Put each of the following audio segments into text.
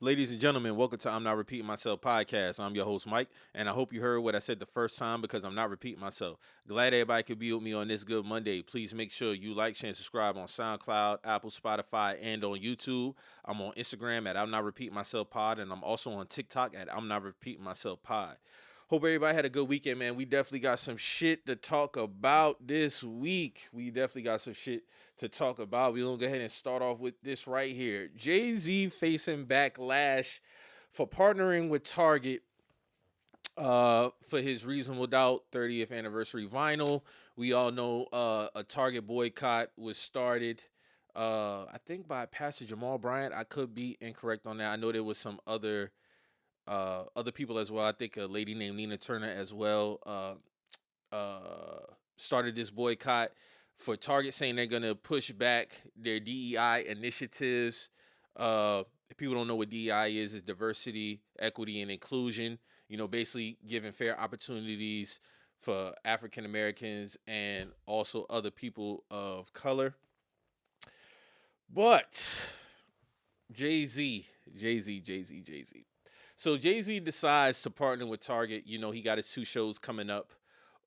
Ladies and gentlemen, welcome to I'm Not Repeating Myself podcast. I'm your host, Mike, and I hope you heard what I said the first time because I'm not repeating myself. Glad everybody could be with me on this good Monday. Please make sure you like, share, and subscribe on SoundCloud, Apple, Spotify, and on YouTube. I'm on Instagram at I'm Not Repeating Myself pod, and I'm also on TikTok at I'm Not Repeating Myself pod. Hope everybody had a good weekend, man. We definitely got some shit to talk about this week. We're going to go ahead and start off with this right here. Jay Z facing backlash for partnering with Target for his Reasonable Doubt 30th anniversary vinyl. We all know a Target boycott was started, I think by Pastor Jamal Bryant. I could be incorrect on that. I know there was some other people as well. I think a lady named Nina Turner as well started this boycott for Target, saying they're gonna push back their DEI initiatives. If people don't know what DEI is diversity, equity, and inclusion. You know, basically giving fair opportunities for African Americans and also other people of color. But Jay Z. So Jay Z decides to partner with Target. You know, he got his two shows coming up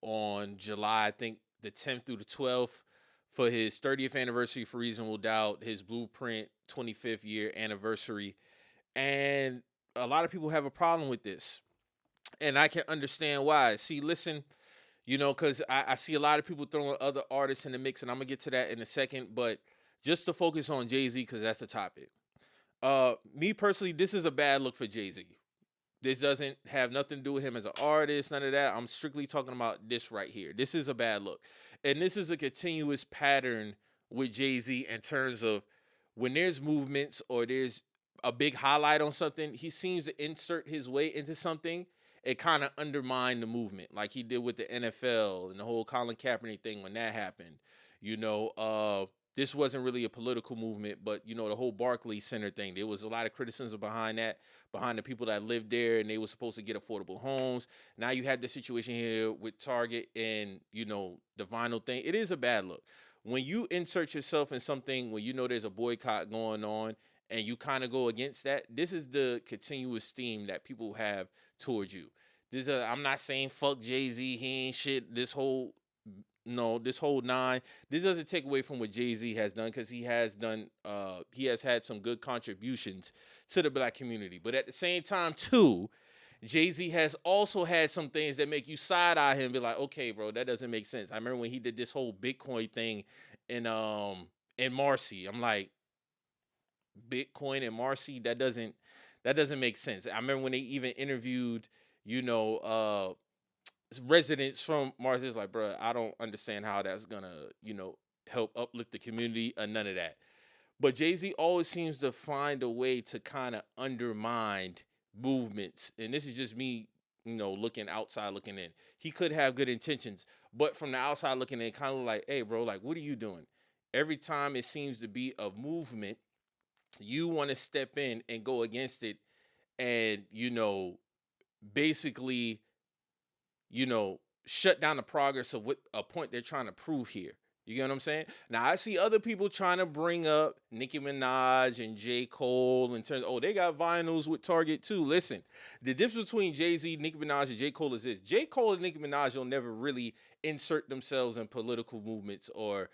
on July, I think the 10th through the 12th, for his 30th anniversary for Reasonable Doubt, his Blueprint 25th year anniversary. And a lot of people have a problem with this. And I can understand why. See, listen, you know, because I see a lot of people throwing other artists in the mix, and I'm going to get to that in a second. But just to focus on Jay Z, because that's the topic. Me personally, this is a bad look for Jay Z. This doesn't have nothing to do with him as an artist, none of that. I'm strictly talking about this right here. This is a bad look. And this is a continuous pattern with Jay Z in terms of when there's movements or there's a big highlight on something, he seems to insert his way into something. It kind of undermined the movement, like he did with the NFL and the whole Colin Kaepernick thing when that happened. You know, this wasn't really a political movement, but you know, the whole Barclays Center thing, there was a lot of criticism behind that, behind the people that lived there, and they were supposed to get affordable homes. Now you have the situation here with Target and, you know, the vinyl thing. It is a bad look. When you insert yourself in something when you know there's a boycott going on and you kind of go against that, this is the continuous theme that people have towards you. I'm not saying fuck Jay Z, he ain't shit. This whole nine. This doesn't take away from what Jay Z has done, because he has had some good contributions to the black community. But at the same time, too, Jay Z has also had some things that make you side eye him and be like, okay, bro, that doesn't make sense. I remember when he did this whole Bitcoin thing in Marcy. I'm like, Bitcoin and Marcy, that doesn't make sense. I remember when they even interviewed, you know, residents from Mars. Is like, bro, I don't understand how that's gonna, you know, help uplift the community or none of that. But Jay Z always seems to find a way to kind of undermine movements, and this is just me, you know, looking outside, looking in. He could have good intentions, but from the outside looking in, kind of like, hey, bro, like, what are you doing? Every time it seems to be a movement, you want to step in and go against it, and you know, basically, you know, shut down the progress of what a point they're trying to prove here. You get what I'm saying? Now, I see other people trying to bring up Nicki Minaj and J. Cole and turn, oh, they got vinyls with Target too. Listen, the difference between Jay-Z, Nicki Minaj, and J. Cole is this. J. Cole and Nicki Minaj will never really insert themselves in political movements or,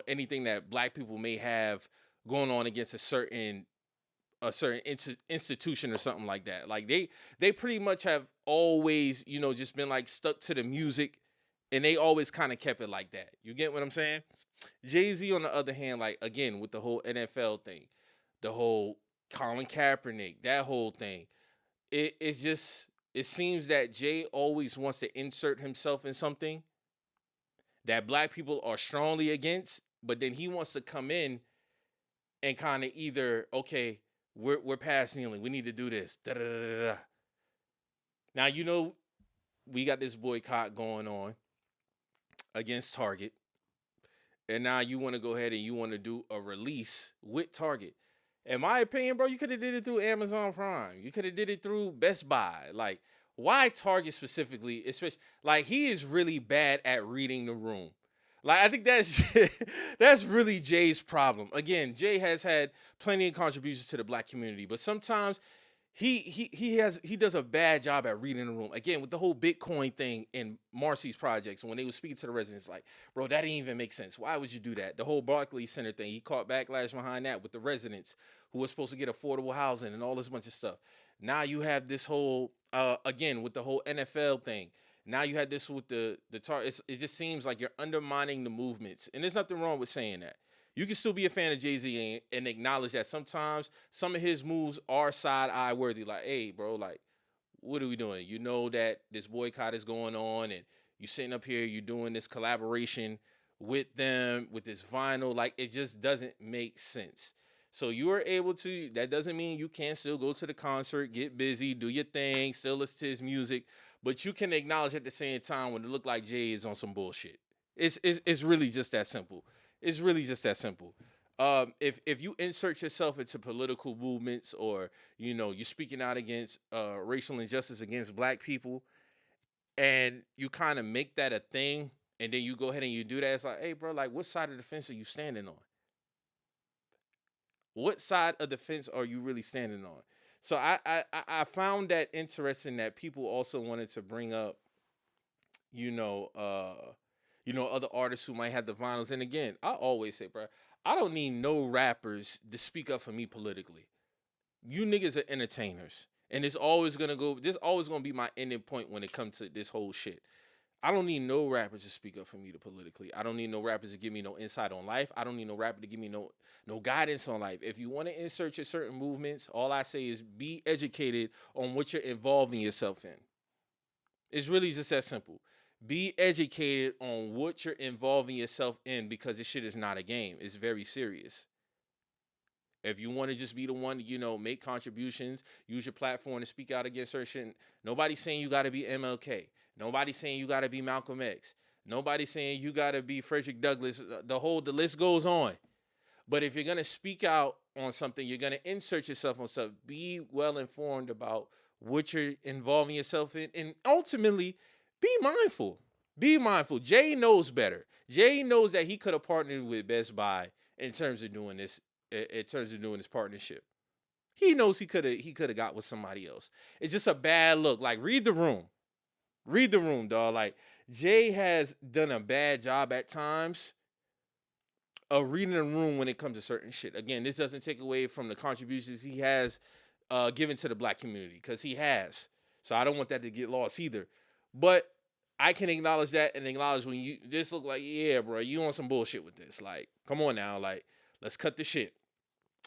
anything that black people may have going on against a certain institution or something like that. Like they pretty much have always, you know, just been like stuck to the music, and they always kind of kept it like that. You get what I'm saying? Jay-Z, on the other hand, like, again, with the whole NFL thing, the whole Colin Kaepernick, that whole thing, it seems that Jay always wants to insert himself in something that black people are strongly against, but then he wants to come in and kind of either, okay, we're past kneeling, we need to do this. Da, da, da, da, da. Now, you know, we got this boycott going on against Target, and now you want to go ahead and you want to do a release with Target. In my opinion, bro, you could have did it through Amazon Prime. You could have did it through Best Buy. Like, why Target specifically? Especially, like, he is really bad at reading the room. Like I think that's that's really Jay's problem. Again, Jay has had plenty of contributions to the black community, but sometimes he does a bad job at reading the room. Again, with the whole Bitcoin thing in Marcy's projects, when they were speaking to the residents, like, bro, that didn't even make sense. Why would you do that? The whole Barclays Center thing, he caught backlash behind that with the residents who were supposed to get affordable housing and all this bunch of stuff. Now you have this whole again with the whole NFL thing. Now you had this with the tar. It just seems like you're undermining the movements, and there's nothing wrong with saying that. You can still be a fan of Jay Z and acknowledge that sometimes some of his moves are side eye worthy. Like, hey, bro, like, what are we doing? You know that this boycott is going on, and you sitting up here, you doing this collaboration with them with this vinyl. Like, it just doesn't make sense. So you are able to. That doesn't mean you can't still go to the concert, get busy, do your thing, still listen to his music, but you can acknowledge at the same time when it look like Jay is on some bullshit. It's really just that simple. It's really just that simple. If you insert yourself into political movements, or you're speaking out against racial injustice against black people, and you kind of make that a thing, and then you go ahead and you do that, it's like, hey, bro, like, what side of the fence are you standing on? What side of the fence are you really standing on? So I found that interesting that people also wanted to bring up, you know, uh, other artists who might have the vinyls. And again, I always say, bro, I don't need no rappers to speak up for me politically. You niggas are entertainers, and it's always gonna go. This always gonna be my ending point when it comes to this whole shit. I don't need no rappers to speak up for me to politically. I don't need no rappers to give me no insight on life. I don't need no rapper to give me no guidance on life. If you want to insert your certain movements, all I say is be educated on what you're involving yourself in. It's really just that simple. Be educated on what you're involving yourself in, because this shit is not a game. It's very serious. If you want to just be the one to, make contributions, use your platform to speak out against certain shit, nobody's saying you got to be MLK. Nobody's saying you got to be Malcolm X. Nobody's saying you got to be Frederick Douglass. The list goes on. But if you're going to speak out on something, you're going to insert yourself on something. Be well informed about what you're involving yourself in. And ultimately, be mindful. Be mindful. Jay knows better. Jay knows that he could have partnered with Best Buy in terms of doing this, in terms of doing this partnership. He knows he could have got with somebody else. It's just a bad look. Like, read the room. Read the room, dog. Like, Jay has done a bad job at times of reading the room when it comes to certain shit. Again, this doesn't take away from the contributions he has given to the black community, because he has. So I don't want that to get lost either. But I can acknowledge that, and acknowledge when you this look like, yeah, bro, you on some bullshit with this. Like, come on now, like, let's cut the shit.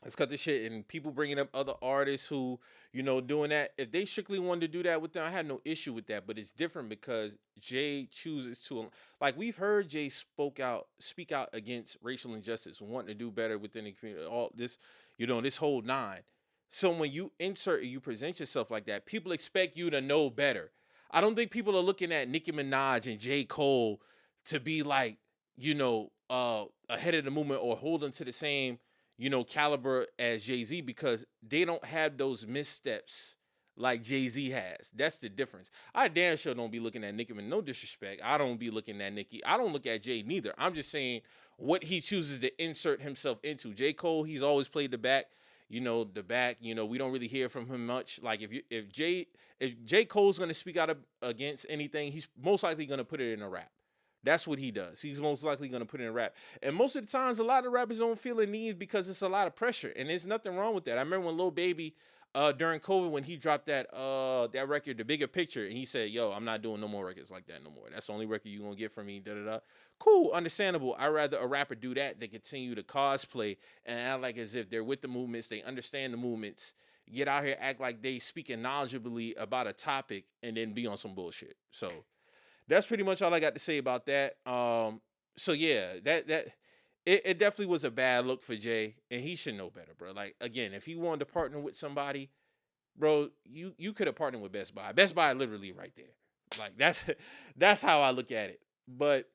Let's cut the shit. And people bringing up other artists who, doing that. If they strictly wanted to do that with them, I had no issue with that. But it's different because Jay chooses to, like, we've heard Jay speak out against racial injustice, wanting to do better within the community. All this, this whole nine. So when you insert, you present yourself like that, people expect you to know better. I don't think people are looking at Nicki Minaj and J. Cole to be like, ahead of the movement or holding to the same, caliber as Jay Z, because they don't have those missteps like Jay Z has. That's the difference. I damn sure don't be looking at Nicki, no disrespect. I don't be looking at Nicki. I don't look at Jay neither. I'm just saying what he chooses to insert himself into. J. Cole, he's always played the back. The back. We don't really hear from him much. Like, if J. Cole's gonna speak out against anything, he's most likely gonna put it in a rap. That's what he does. He's most likely going to put in a rap. And most of the times, a lot of rappers don't feel the need because it's a lot of pressure. And there's nothing wrong with that. I remember when Lil Baby, during COVID, when he dropped that record, The Bigger Picture, and he said, yo, I'm not doing no more records like that no more. That's the only record you're going to get from me, da-da-da. Cool, understandable. I'd rather a rapper do that than continue to cosplay and act like as if they're with the movements, they understand the movements, get out here, act like they speaking knowledgeably about a topic, and then be on some bullshit. So that's pretty much all I got to say about that. So yeah, it definitely was a bad look for Jay, and he should know better, bro. Like, again, if he wanted to partner with somebody, bro, you could have partnered with Best Buy. Best Buy literally right there. Like, that's how I look at it. But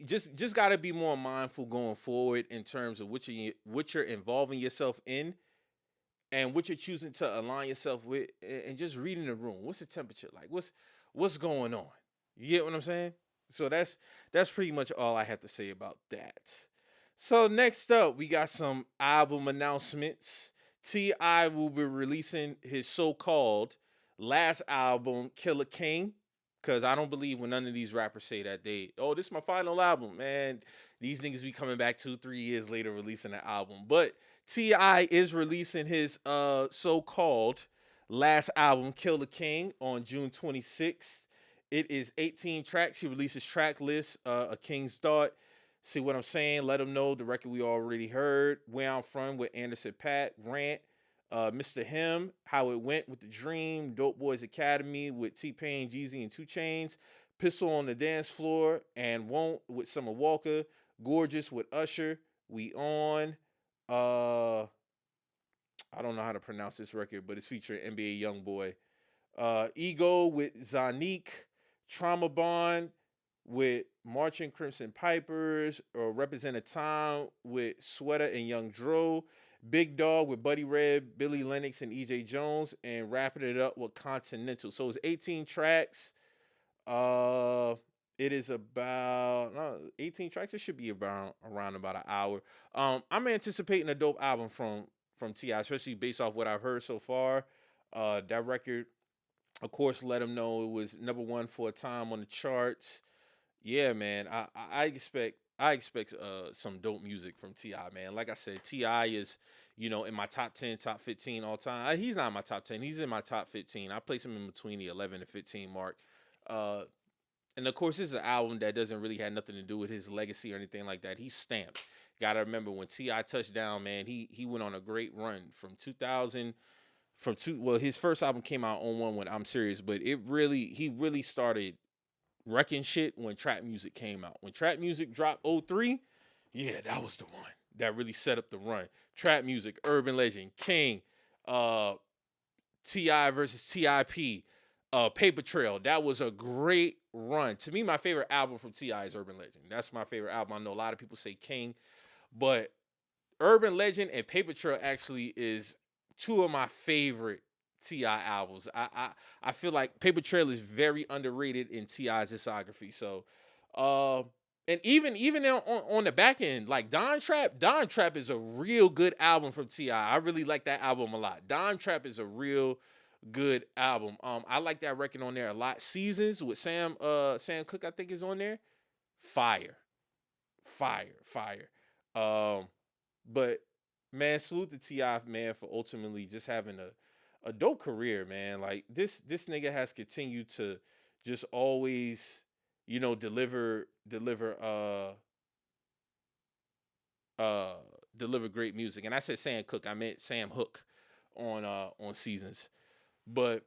just got to be more mindful going forward in terms of what you're involving yourself in, and what you're choosing to align yourself with, and just reading the room. What's the temperature like? What's going on? You get what I'm saying? So that's pretty much all I have to say about that. So next up, we got some album announcements. Ti will be releasing his so-called last album, Killer King. Cause I don't believe when none of these rappers say that this is my final album, man. These niggas be coming back 2, 3 years later releasing an album. But Ti is releasing his so-called last album, Kill the King, on June 26th. It is 18 tracks. He releases track list, A King's Thought. See what I'm saying? Let them know the record we already heard. Where I'm From with Anderson .Paak, Rant. Mr. Him, How It Went with The Dream. Dope Boys Academy with T-Pain, Jeezy, and 2 Chainz. Pistol on the Dance Floor and Won't with Summer Walker. Gorgeous with Usher. We On. I don't know how to pronounce this record, but it's featuring NBA Youngboy. Ego with Zanique. Trauma Bond with Marching Crimson Pipers, or Represent a Time with Sweater and Young Dro. Big Dog with Buddy Red, Billy Lennox, and EJ Jones, and wrapping it up with Continental. So it's 18 tracks. It is about 18 tracks. It should be around about an hour. I'm anticipating a dope album from Ti, especially based off what I've heard so far. That record, of course, let him know it was #1 for a time on the charts. Yeah, man. I expect some dope music from Ti, man. Like I said, Ti is, in my top 10, top 15 all time. He's not in my top 10. He's in my top 15. I place him in between the 11 and 15 mark. And of course, this is an album that doesn't really have nothing to do with his legacy or anything like that. He's stamped. Gotta remember when Ti touched down, man. He went on a great run from 2000. His first album came out on one when I'm Serious, but he really started wrecking shit when trap music came out. When trap music dropped 03, yeah, that was the one that really set up the run. Trap music, Urban Legend, King, Ti versus TIP, Paper Trail. That was a great run. To me, my favorite album from Ti is Urban Legend. That's my favorite album. I know a lot of people say King, but Urban Legend and Paper Trail actually is two of my favorite Ti albums. I feel like Paper Trail is very underrated in Ti's discography. So, and even on the back end, like Don Trap is a real good album from Ti. I really like that album a lot. Don Trap is a real good album. I like that record on there a lot. Seasons with Sam Cooke, I think, is on there. Fire. But man, salute to Ti, man, for ultimately just having a dope career, man. Like this nigga has continued to just always, deliver deliver great music. And I said Sam Cooke, I meant Sam Hook on Seasons. But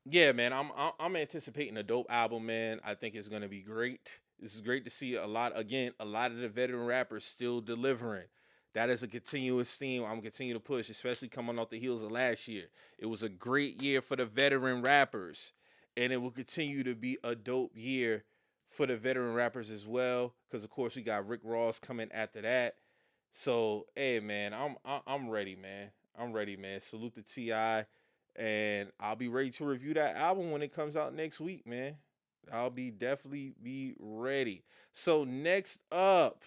yeah, man, I'm anticipating a dope album, man. I think it's gonna be great. This is great to see a lot of the veteran rappers still delivering. That is a continuous theme I'm continue to push, especially coming off the heels of last year. It was a great year for the veteran rappers, and it will continue to be a dope year for the veteran rappers as well. Because of course we got Rick Ross coming after that. So hey, man, I'm ready, man. I'm ready, man. Salute to Ti, and I'll be ready to review that album when it comes out next week, man. I'll definitely be ready. So next up,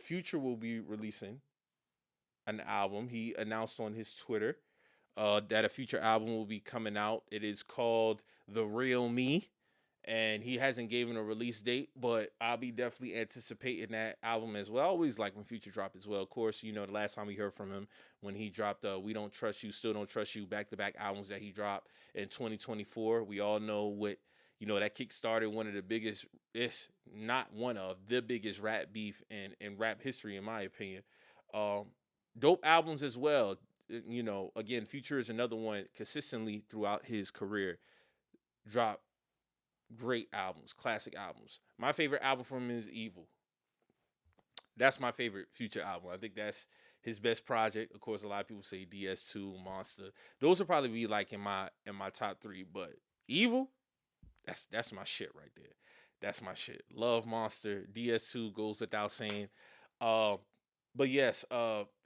Future will be releasing an album. He announced on his Twitter that a Future album will be coming out. It is called The Real Me, and he hasn't given a release date, but I'll be definitely anticipating that album as well. I always like when Future drop as well. Of course, the last time we heard from him when he dropped We Don't Trust You, Still Don't Trust You, back-to-back albums that he dropped in 2024. We all know what that kick-started one of the biggest, it's not one of the biggest rap beef in rap history, in my opinion. Dope albums as well. Again, Future is another one consistently throughout his career. Drop great albums, classic albums. My favorite album from him is Evil. That's my favorite Future album. I think that's his best project. Of course, a lot of people say DS2, Monster. Those will probably be like in my top 3, but Evil, that's my shit right there. That's my shit. Love Monster. DS2 goes without saying. but yes,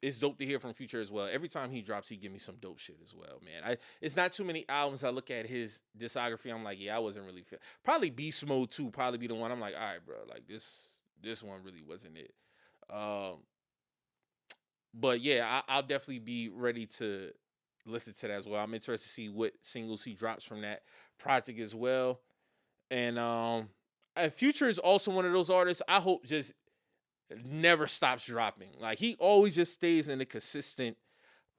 it's dope to hear from Future as well. Every time he drops, he give me some dope shit as well, man. It's not too many albums I look at his discography. I'm like, yeah, I wasn't really probably Beast Mode 2 probably be the one. I'm like, all right, bro, like this one really wasn't it. Um, but yeah, I'll definitely be ready to listen to that as well. I'm interested to see what singles he drops from that project as well. And Future is also one of those artists I hope just never stops dropping. Like he always just stays in a consistent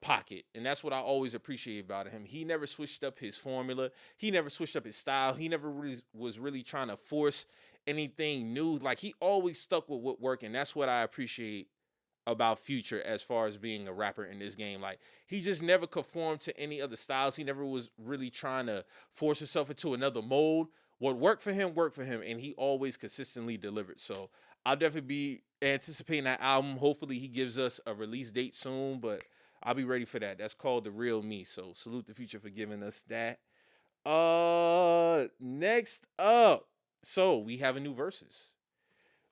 pocket, and that's what I always appreciate about him. He never switched up his formula. He never switched up his style. He never really was really trying to force anything new. Like he always stuck with what worked, and that's what I appreciate about Future as far as being a rapper in this game. Like he just never conformed to any other styles. He never was really trying to force himself into another mold. What worked for him, and he always consistently delivered. So I'll definitely be anticipating that album. Hopefully he gives us a release date soon, but I'll be ready for that. That's called The Real Me. So salute the Future for giving us that. Next up, so we have a new versus.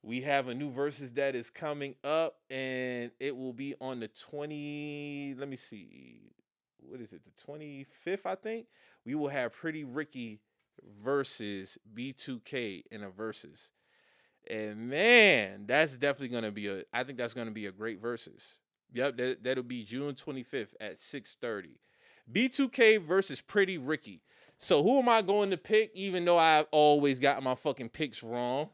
We have a new versus that is coming up, and it will be on the 20. Let me see. What is it? The 25th, I think. We will have Pretty Ricky versus B2K in a versus. And man, that's definitely gonna be I think that's gonna be a great versus. Yep, that'll be June 25th at 6:30. B2K versus Pretty Ricky. So who am I going to pick? Even though I've always got my fucking picks wrong.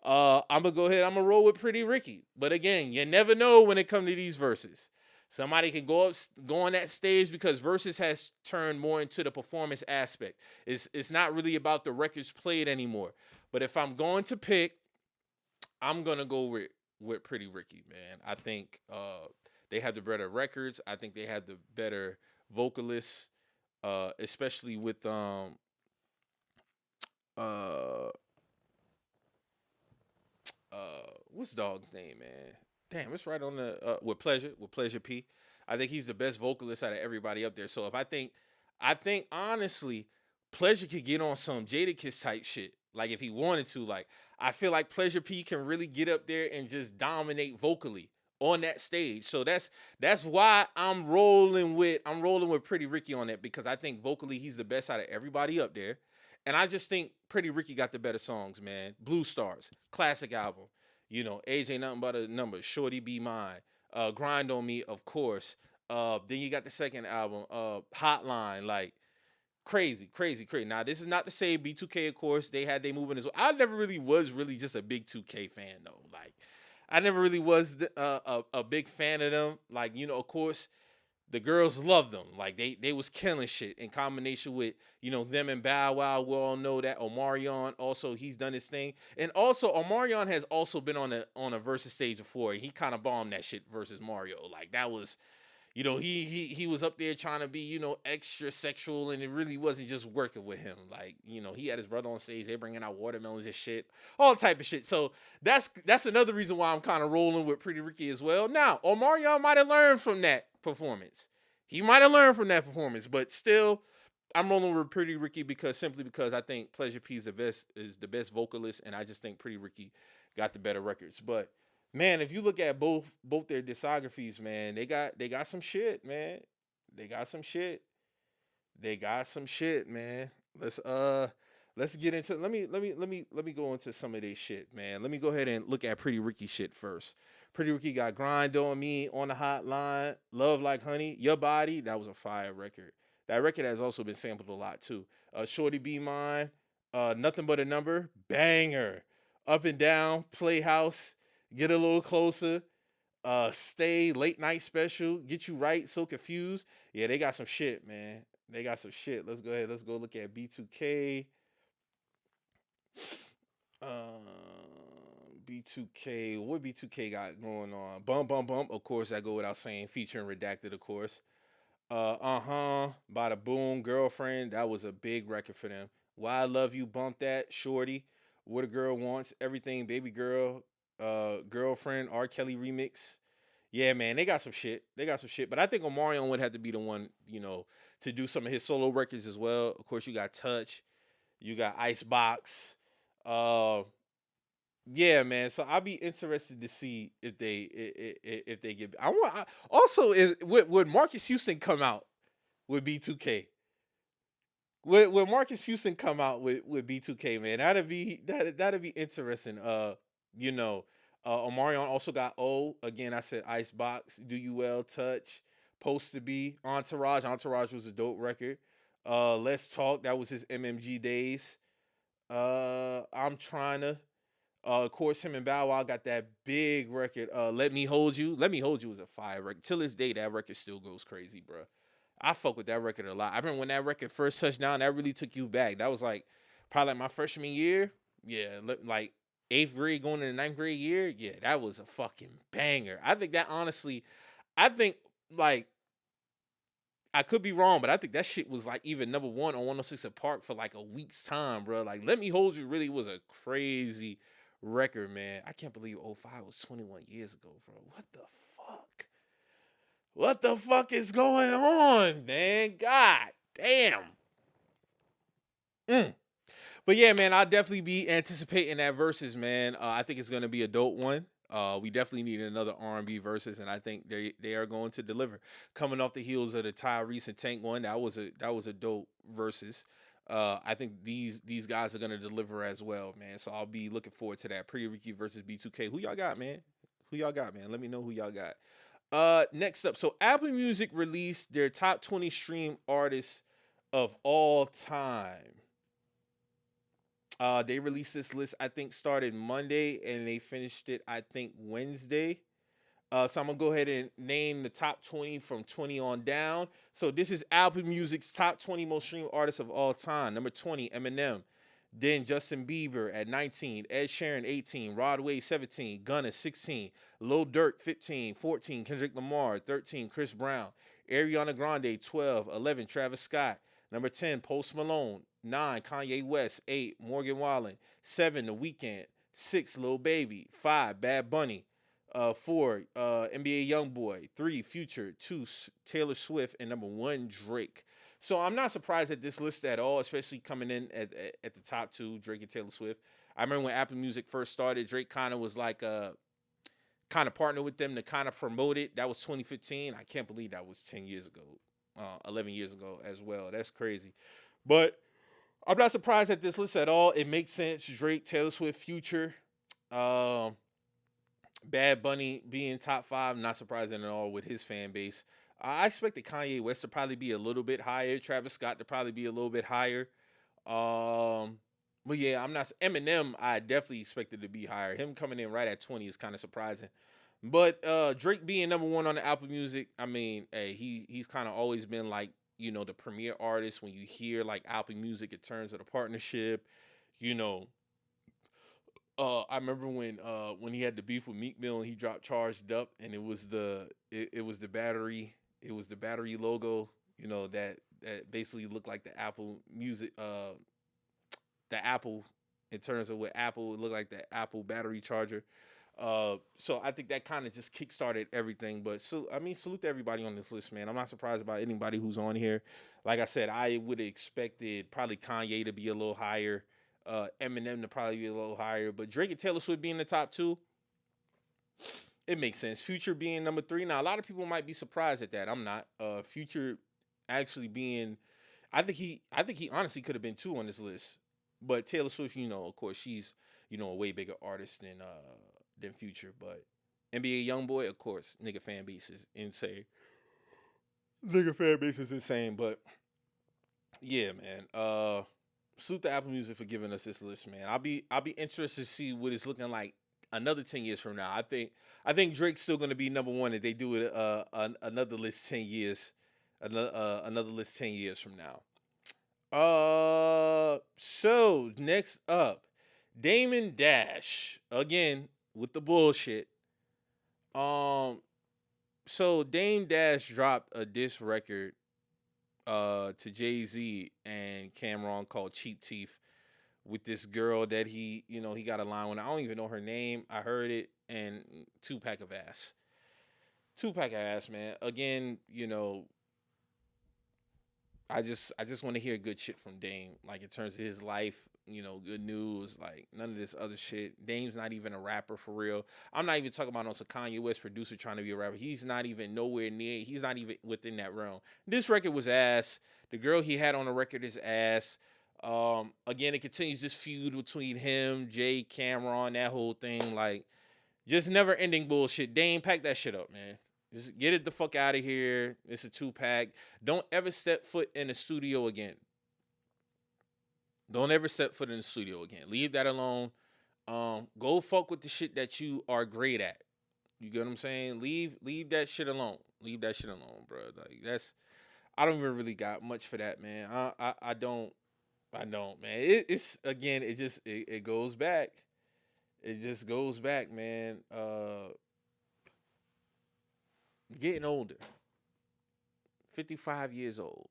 I'm gonna go ahead. I'm gonna roll with Pretty Ricky. But again, you never know when it comes to these verses. Somebody can go on that stage because versus has turned more into the performance aspect. It's not really about the records played anymore. But if I'm going to pick, I'm gonna go with Pretty Ricky, man. I think they have the better records. I think they have the better vocalists, especially with uh what's the dog's name, man? Damn, it's right on the with Pleasure P. I think he's the best vocalist out of everybody up there. So if I think honestly, Pleasure could get on some Jadakiss type shit. Like if he wanted to, like I feel like Pleasure P can really get up there and just dominate vocally on that stage. So that's why I'm rolling with Pretty Ricky on that because I think vocally he's the best out of everybody up there. And I just think Pretty Ricky got the better songs, man. Blue Stars, classic album. You know, Age Ain't Nothing But a Number, Shorty Be Mine, Grind on Me, of course. Then you got the second album, Hotline, like crazy, crazy, crazy. Now, this is not to say B2K, of course, they had they movement as well. I never really was really just a big 2K fan, though. Like, I never really was a big fan of them. Like, you know, of course, the girls loved them. Like they was killing shit in combination with, you know, them and Bow Wow. We all know that. Omarion also, he's done his thing. And also Omarion has also been on a versus stage before. He kind of bombed that shit versus Mario. Like that was, you know, he was up there trying to be, you know, extra sexual, and it really wasn't just working with him. Like, you know, he had his brother on stage, they bringing out watermelons and shit, all type of shit. So that's another reason why I'm kind of rolling with Pretty Ricky as well. Now, Omarion might have learned from that performance. He might have learned from that performance, but still, I'm rolling with Pretty Ricky simply because I think Pleasure P is the best vocalist, and I just think Pretty Ricky got the better records. But man, if you look at both their discographies, man, they got some shit, man. They got some shit. They got some shit, man. Let's get into let me go into some of this shit, man. Let me go ahead and look at Pretty Ricky shit first. Pretty Ricky got Grind on Me, On the Hotline, Love Like Honey, Your Body. That was a fire record. That record has also been sampled a lot too. Shorty Be Mine, Nothing But a Number, banger. Up and Down, Playhouse, Get a Little Closer, Stay, Late Night Special, Get You Right, So Confused. Yeah, they got some shit, man. They got some shit. Let's go ahead. Let's go look at B2K. B2K. What B2K got going on? Bump, bump, bump. Of course, that go without saying. Featuring Redacted, of course. Bada Boom, Girlfriend. That was a big record for them. Why I Love You, Bump That, Shorty. What a Girl Wants, Everything, Baby Girl, Girlfriend, R. Kelly remix. Yeah, man, they got some shit. They got some shit. But I think Omarion would have to be the one, you know, to do some of his solo records as well. Of course, you got Touch, you got Icebox. Uh, Yeah, man. So I'll be interested to see if if they get. Also is would Marcus Houston come out with B2K? Would Marcus Houston come out with B2K, man? That'd be interesting. You know, Omarion also got O again. I said Icebox, Do You Well, Touch, Post to Be, Entourage. Entourage was a dope record. Let's Talk. That was his MMG days. I'm trying to. Of course, him and Bow Wow got that big record. Let Me Hold You. Let Me Hold You was a fire record. Till this day, that record still goes crazy, bro. I fuck with that record a lot. I remember when that record first touched down, that really took you back. That was like probably like my freshman year. Yeah, like eighth grade going into ninth grade year. Yeah, that was a fucking banger. I think that honestly, I think like I could be wrong, but I think that shit was like even number one on 106 at Park for like a week's time, bro. Like Let Me Hold You really was a crazy record, man. I can't believe '05 was 21 years ago, bro. What the fuck? What the fuck is going on, man? God damn. Mm. But yeah, man, I'll definitely be anticipating that versus, man. I think it's gonna be a dope one. We definitely need another R&B versus, and I think they are going to deliver. Coming off the heels of the Tyrese and Tank one, that was a dope versus. I think these guys are gonna deliver as well, man. So I'll be looking forward to that. Pretty Ricky versus B2K. Who y'all got, man? Who y'all got, man? Let me know who y'all got. Next up, so Apple Music released their top 20 stream artists of all time. They released this list, I think, started Monday and they finished it, I think, Wednesday. So I'm gonna go ahead and name the top 20 from 20 on down. So this is Apple Music's top 20 most streamed artists of all time. Number 20, Eminem. Then Justin Bieber at 19, Ed Sheeran 18, Rod Wave 17, Gunna 16, Lil Durk 15, 14, Kendrick Lamar 13, Chris Brown, Ariana Grande 12, 11, Travis Scott, number 10, Post Malone, 9, Kanye West, 8, Morgan Wallen, 7, The Weeknd, 6, Lil Baby, 5, Bad Bunny, 4, NBA YoungBoy, 3, Future, 2, Taylor Swift, and number 1, Drake. So I'm not surprised at this list at all, especially coming in at the top two, Drake and Taylor Swift. I remember when Apple Music first started, Drake kind of was like kind of partnered with them to kind of promote it. That was 2015. I can't believe that was 10 years ago, 11 years ago as well. That's crazy. But I'm not surprised at this list at all. It makes sense. Drake, Taylor Swift, Future, um, Bad Bunny being top five, not surprising at all with his fan base. I expected Kanye West to probably be a little bit higher. Travis Scott to probably be a little bit higher. Um, but yeah, I'm not Eminem. I definitely expected to be higher. Him coming in right at 20 is kind of surprising. But Drake being number one on the Apple Music, I mean, hey, he's kind of always been like the premier artist when you hear like Apple Music in terms of the partnership. You know, I remember when he had the beef with Meek Mill and he dropped Charged Up and it was the battery logo, that basically looked like the Apple Music the Apple in terms of what Apple it looked like the Apple battery charger. So I think that kind of just kickstarted everything. But so I mean, salute to everybody on this list, man. I'm not surprised about anybody who's on here. Like I said, I would have expected probably Kanye to be a little higher, Eminem to probably be a little higher, but Drake and Taylor Swift being the top two, it makes sense. Future being number three. Now a lot of people might be surprised at that. I'm not. Future actually being, I think he honestly could have been two on this list. But Taylor Swift, of course, she's a way bigger artist than Future. But NBA YoungBoy, of course, nigga fan base is insane. Nigga fan base is insane. But yeah, man. Salute to Apple Music for giving us this list, man. I'll be interested to see what it's looking like another 10 years from now. I think Drake's still gonna be number one if they do it another list 10 years. Another list 10 years from now. So next up, Damon Dash again with the bullshit. Um, so Dame Dash dropped a diss record to Jay Z and Camron called Cheap Teeth with this girl that he got a line with. I don't even know her name. I heard it and two pack of ass. Two pack of ass, man. Again, I just want to hear good shit from Dame, like in terms of his life. good news. Like, none of this other shit. Dame's not even a rapper for real. I'm not even talking about no Kanye West producer trying to be a rapper. He's not even nowhere near. He's not even within that realm. This record was ass. The girl he had on the record is ass. Again, it continues this feud between him, Jay, Camron, that whole thing. Like, just never ending bullshit. Dame, pack that shit up, man. Just get it the fuck out of here. It's a 2-pack. Don't ever step foot in the studio again. Don't ever step foot in the studio again. Leave that alone. Go fuck with the shit that you are great at. You get what I'm saying? Leave that shit alone. Leave that shit alone, bro. Like, I don't even really got much for that, man. I don't, man. It's again, it goes back. It just goes back, man. Getting older. 55 years old.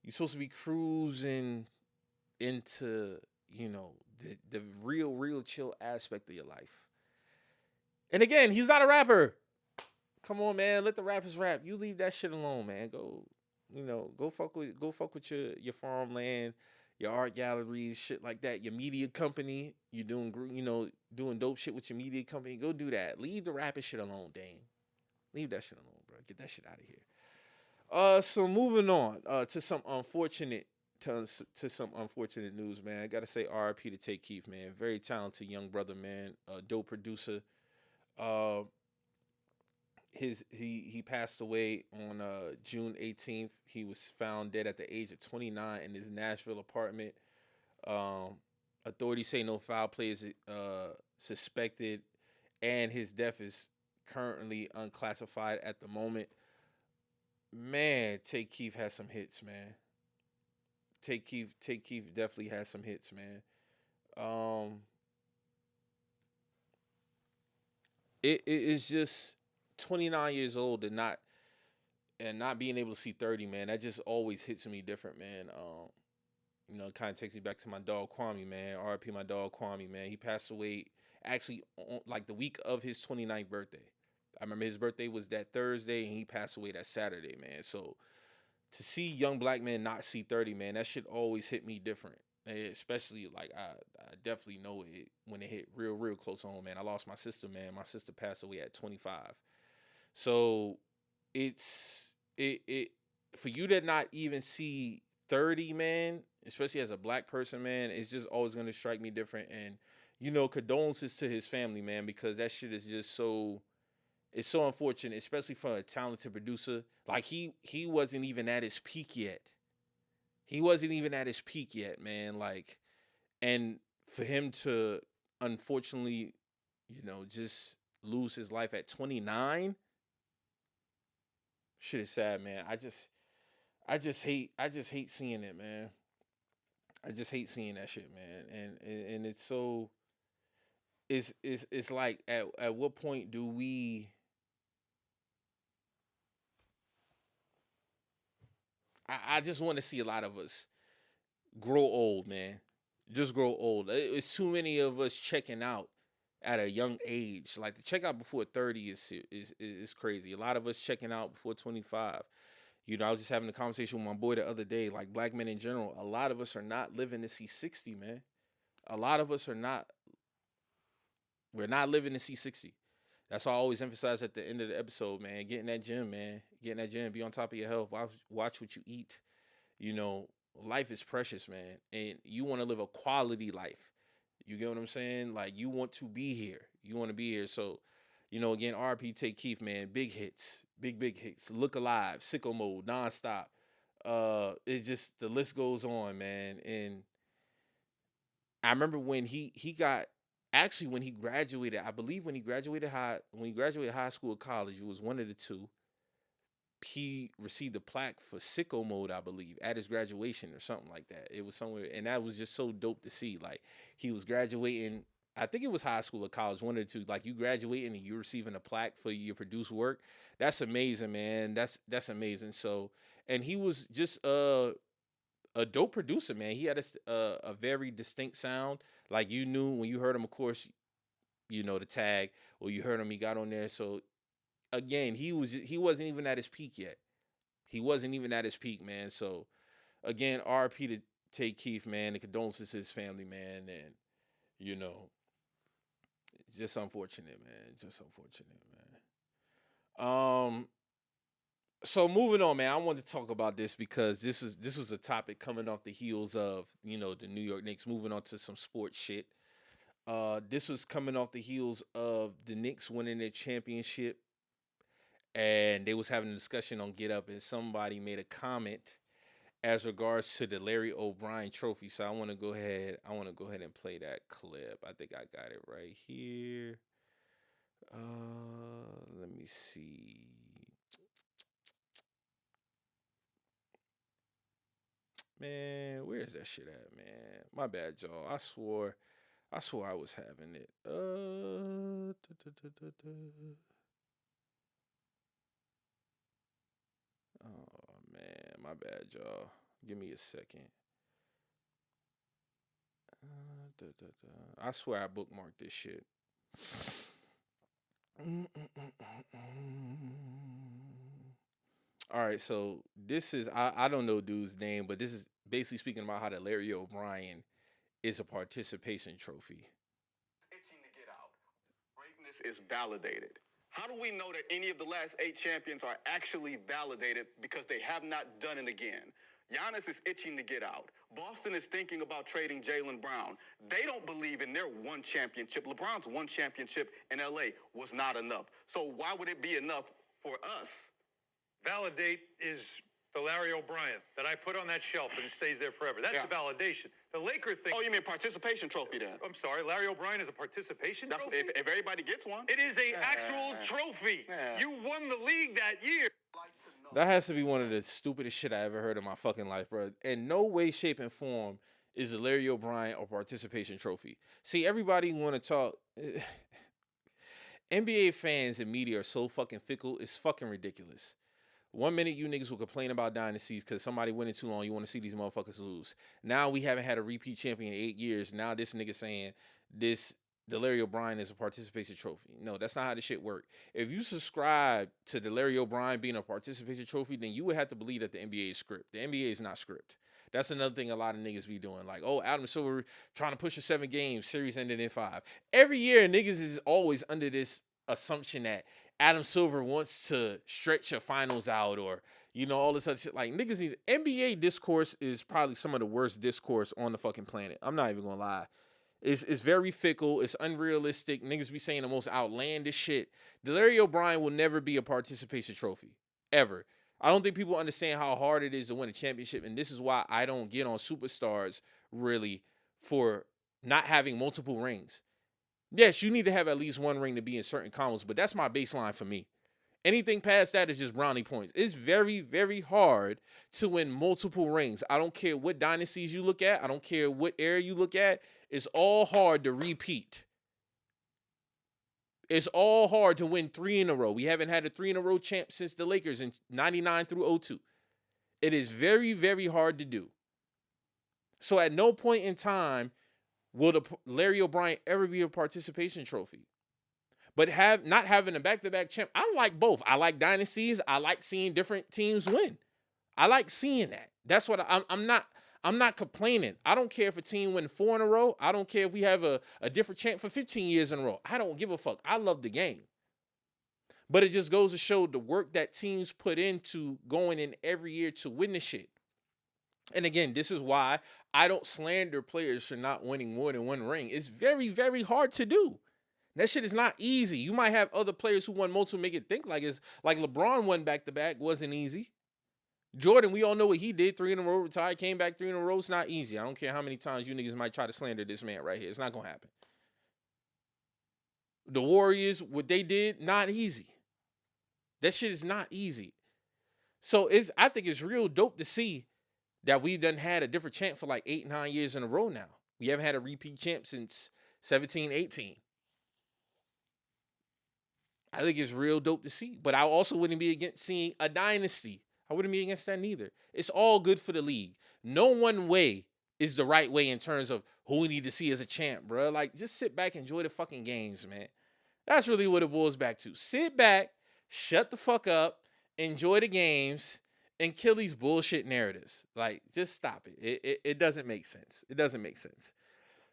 You're supposed to be cruising into, the real chill aspect of your life. And again, he's not a rapper. Come on, man. Let the rappers rap. You leave that shit alone, man. Go fuck with your farmland, your art galleries, shit like that. Your media company. You're doing dope shit with your media company. Go do that. Leave the rapping shit alone, Dame. Leave that shit alone, bro. Get that shit out of here. So moving on to some unfortunate news, man. I gotta say R.I.P. to Tay Keith, man. Very talented young brother, man. Dope producer. He passed away on June 18th. He was found dead at the age of 29 in his Nashville apartment. Authorities say no foul play is suspected, and his death is currently unclassified at the moment. Man, Tay Keith has some hits, man. Tay Keith definitely has some hits, man. It is just 29 years old and not being able to see 30, man. That just always hits me different, man. It kind of takes me back to my dog Kwame, man. R.I.P. my dog Kwame, man. He passed away actually on, like, the week of his 29th birthday. I remember his birthday was that Thursday, and he passed away that Saturday, man. So to see young black men not see 30, man, that shit always hit me different. Especially, like, I definitely know it when it hit real close home, man. I lost my sister, man. My sister passed away at 25. So it for you to not even see 30, man, especially as a black person, man, it's just always going to strike me different. And, condolences to his family, man, because that shit is just it's so unfortunate, especially for a talented producer. Like, he wasn't even at his peak yet. He wasn't even at his peak yet, man. Like, and for him to unfortunately, just lose his life at 29, shit is sad, man. I just hate seeing it, man. I just hate seeing that shit, man. And it's so, it's like, at what point do we, I just want to see a lot of us grow old, man. Just grow old. It's too many of us checking out at a young age. Like, the check out before 30 is crazy. A lot of us checking out before 25. I was just having a conversation with my boy the other day. Like, black men in general, a lot of us are not living to see 60, man. A lot of us are not. We're not living to see 60. That's why I always emphasize at the end of the episode, man. Get in that gym, man. Get in that gym. Be on top of your health. Watch what you eat. Life is precious, man. And you want to live a quality life. You get what I'm saying? Like, you want to be here. You want to be here. So, again, RP Tay Keith, man. Big hits. Big hits. Look Alive. Sicko Mode. Nonstop. It just, the list goes on, man. And I remember when he got, actually, when he graduated, I believe when he graduated high school or college, it was one of the two. He received a plaque for Sicko Mode, I believe, at his graduation or something like that. It was somewhere, and that was just so dope to see. Like, he was graduating, I think it was high school or college, one of the two. Like, you graduating and you're receiving a plaque for your produced work. That's amazing, man. That's amazing. So, and he was just a dope producer, man. He had a very distinct sound. Like, you knew when you heard him, of course, the tag, or you heard him, he got on there. So, again, he wasn't even at his peak yet. He wasn't even at his peak, man. So, again, RP Tay Keith, man, the condolences to his family, man, and you know, just unfortunate, man. Just unfortunate, man. So moving on, man. I wanted to talk about this because this was a topic coming off the heels of the New York Knicks moving on to some sports shit. This was coming off the heels of the Knicks winning their championship, and they was having a discussion on Get Up, and somebody made a comment as regards to the Larry O'Brien trophy. So I want to go ahead and play that clip. I think I got it right here. Let me see. Man, where's that shit at, man? My bad, y'all. I swore I was having it. Oh man, my bad, y'all. Give me a second. I swear I bookmarked this shit. All right, so this is I don't know dude's name, but this is basically speaking about how the Larry O'Brien is a participation trophy. Itching to get out. Greatness is validated. How do we know that any of the last 8 champions are actually validated? Because they have not done it again. Giannis is itching to get out. Boston is thinking about trading Jaylen Brown. They don't believe in their one championship. LeBron's one championship in LA was not enough. So why would it be enough for us? Validate is the Larry O'Brien that I put on that shelf and it stays there forever. That's the validation. The Laker thing. Oh, you mean participation trophy then? I'm sorry, Larry O'Brien is a participation trophy? If everybody gets one. It is an actual trophy. You won the league that year. That has to be one of the stupidest shit I ever heard in my fucking life, bro. In no way, shape, and form is the Larry O'Brien or participation trophy. See, everybody want to talk. NBA fans and media are so fucking fickle. It's fucking ridiculous. 1 minute you niggas will complain about dynasties because somebody winning too long. You want to see these motherfuckers lose. Now we haven't had a repeat champion in 8 years. Now this nigga saying the Larry O'Brien is a participation trophy. No, that's not how this shit work. If you subscribe to the Larry O'Brien being a participation trophy, then you would have to believe that the NBA is script. The NBA is not script. That's another thing a lot of niggas be doing. Like, oh, Adam Silver trying to push a 7 game series ended in 5. Every year, niggas is always under this assumption that Adam Silver wants to stretch your finals out or, all this other shit. Like, niggas need NBA discourse is probably some of the worst discourse on the fucking planet. I'm not even gonna lie. It's very fickle. It's unrealistic. Niggas be saying the most outlandish shit. The Larry O'Brien will never be a participation trophy. Ever. I don't think people understand how hard it is to win a championship, and this is why I don't get on superstars, really, for not having multiple rings. Yes, you need to have at least one ring to be in certain combos, but that's my baseline for me. Anything past that is just brownie points. It's very, very hard to win multiple rings. I don't care what dynasties you look at. I don't care what era you look at. It's all hard to repeat. It's all hard to win 3 in a row. We haven't had a 3 in a row champ since the Lakers in 99 through 02. It is very, very hard to do. So at no point in time will the Larry O'Brien ever be a participation trophy. But not having a back-to-back champ, I like both. I like dynasties. I like seeing different teams win. I like seeing that. That's what I'm not complaining. I don't care if a team win 4 in a row. I don't care if we have a different champ for 15 years in a row. I don't give a fuck. I love the game. But it just goes to show the work that teams put into going in every year to win the shit. And again, this is why I don't slander players for not winning more than 1 ring. It's very, very hard to do. That shit is not easy. You might have other players who won multiple make it think like it's like LeBron won back-to-back. Wasn't easy. Jordan, we all know what he did. 3 in a row, retired, came back 3 in a row. It's not easy. I don't care how many times you niggas might try to slander this man right here. It's not going to happen. The Warriors, what they did, not easy. That shit is not easy. So I think it's real dope to see that we've done had a different champ for like 8, 9 years in a row now. We haven't had a repeat champ since 17, 18. I think it's real dope to see. But I also wouldn't be against seeing a dynasty. I wouldn't be against that neither. It's all good for the league. No one way is the right way in terms of who we need to see as a champ, bro. Like, just sit back and enjoy the fucking games, man. That's really what it boils back to. Sit back, shut the fuck up, enjoy the games, and kill these bullshit narratives. Like, just stop it. It doesn't make sense. It doesn't make sense.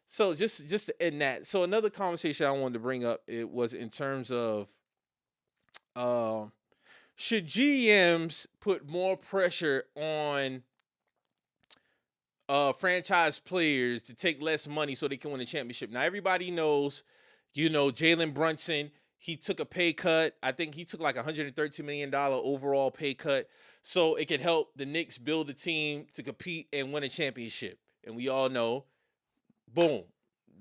So just to end that. So another conversation I wanted to bring up, it was in terms of should GMs put more pressure on franchise players to take less money so they can win a championship? Now everybody knows, Jalen Brunson, he took a pay cut. I think he took like $113 million overall pay cut so it could help the Knicks build a team to compete and win a championship. And we all know, boom,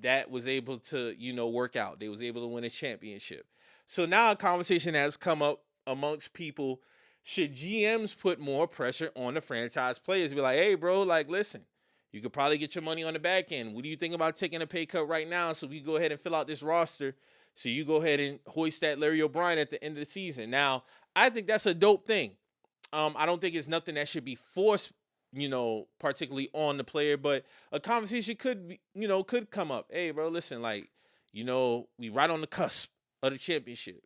that was able to, work out. They was able to win a championship. So now a conversation has come up amongst people. Should GMs put more pressure on the franchise players? Be like, hey, bro, like, listen, you could probably get your money on the back end. What do you think about taking a pay cut right now so we go ahead and fill out this roster? So you go ahead and hoist that Larry O'Brien at the end of the season. Now, I think that's a dope thing. I don't think it's nothing that should be forced, particularly on the player, but a conversation could be, could come up. Hey, bro, listen, like, we right on the cusp of the championship.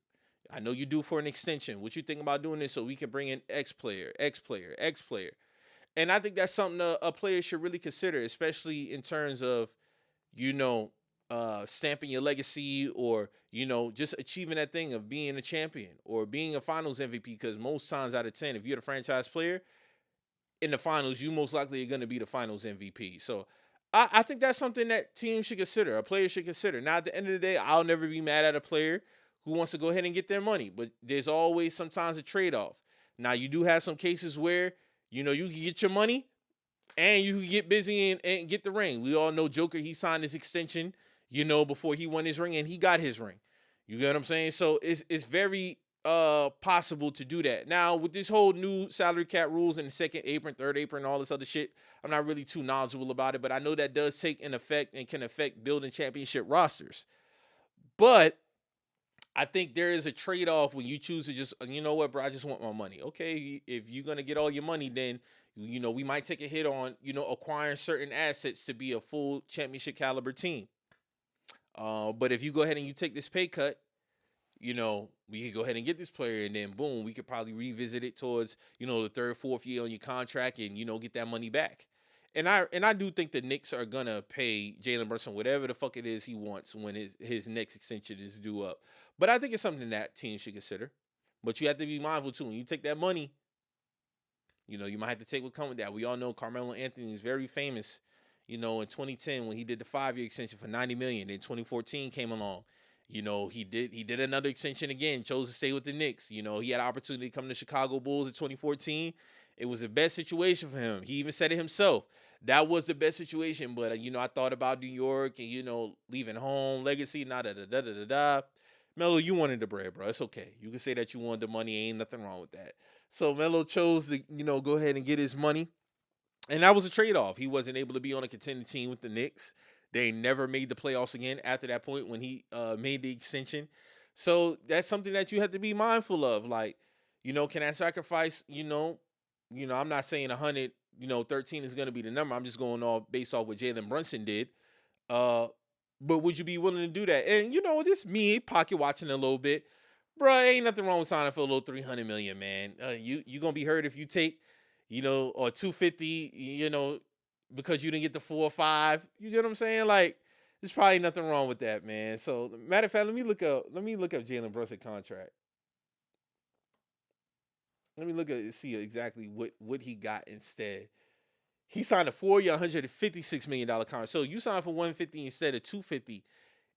I know you due for an extension. What you think about doing this so we can bring in X player? And I think that's something a player should really consider, especially in terms of, stamping your legacy or, just achieving that thing of being a champion or being a finals MVP. Because most times out of 10, if you're the franchise player in the finals, you most likely are going to be the finals MVP. So I think that's something that teams should consider, a player should consider. Now, at the end of the day, I'll never be mad at a player who wants to go ahead and get their money, but there's always sometimes a trade-off. Now, you do have some cases where, you can get your money and you can get busy and get the ring. We all know Joker, he signed his extension, before he won his ring, and he got his ring. You get what I'm saying? So it's very possible to do that. Now, with this whole new salary cap rules and the second apron, third apron, all this other shit, I'm not really too knowledgeable about it, but I know that does take an effect and can affect building championship rosters. But I think there is a trade-off when you choose to just, you know what, bro, I just want my money. Okay, if you're going to get all your money, then, we might take a hit on, acquiring certain assets to be a full championship caliber team. But if you go ahead and you take this pay cut, we could go ahead and get this player, and then boom, we could probably revisit it towards, the third, fourth year on your contract and, get that money back. And I do think the Knicks are gonna pay Jalen Brunson whatever the fuck it is he wants when his next extension is due up. But I think it's something that teams should consider. But you have to be mindful too. When you take that money, you might have to take what comes with that. We all know Carmelo Anthony is very famous, in 2010 when he did the 5-year extension for $90 million. Then 2014 came along. He did another extension again, chose to stay with the Knicks. He had an opportunity to come to Chicago Bulls in 2014. It was the best situation for him. He even said it himself. That was the best situation, but, I thought about New York and, leaving home, legacy, da-da-da-da-da-da-da. Melo, you wanted the bread, bro. It's okay. You can say that you wanted the money. Ain't nothing wrong with that. So Melo chose to, go ahead and get his money. And that was a trade-off. He wasn't able to be on a contending team with the Knicks. They never made the playoffs again after that point when he made the extension. So that's something that you have to be mindful of. Like, can I sacrifice, I'm not saying 100, 13 is going to be the number. I'm just going off based off what Jalen Brunson did. But would you be willing to do that? And, this me pocket watching a little bit. Bro, ain't nothing wrong with signing for a little $300 million, man. You going to be hurt if you take, or 250, because you didn't get the 4 or 5. You get what I'm saying? Like, there's probably nothing wrong with that, man. So, matter of fact, let me look up Jalen Brunson's contract. Let me look at see exactly what he got instead. He signed a 4-year, $156 million contract. So you signed for $150 instead of $250.